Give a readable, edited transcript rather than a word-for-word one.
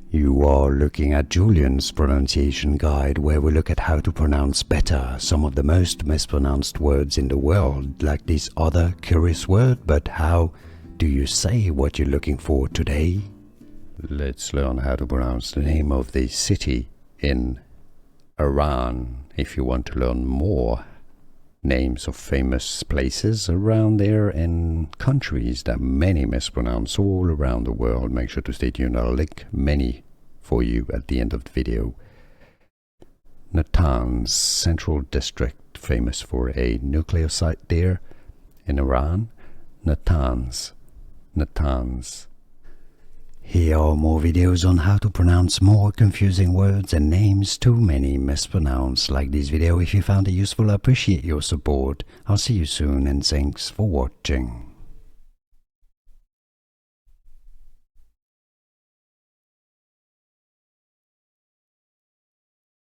You are looking at Julian's pronunciation guide, where we look at how to pronounce better some of the most mispronounced words in the world, like this other curious word. But how do you say what you're looking for today? Let's learn how to pronounce the name of the city in Iran. If you want to learn more names of famous places around there and countries that many mispronounce all around the world, make sure to stay tuned. I'll link many for you at the end of the video. Natanz, Central District, famous for a nuclear site there in Iran. Natanz. Here are more videos on how to pronounce more confusing words and names too many mispronounced. Like this video if you found it useful. I appreciate your support. I'll see you soon and thanks for watching.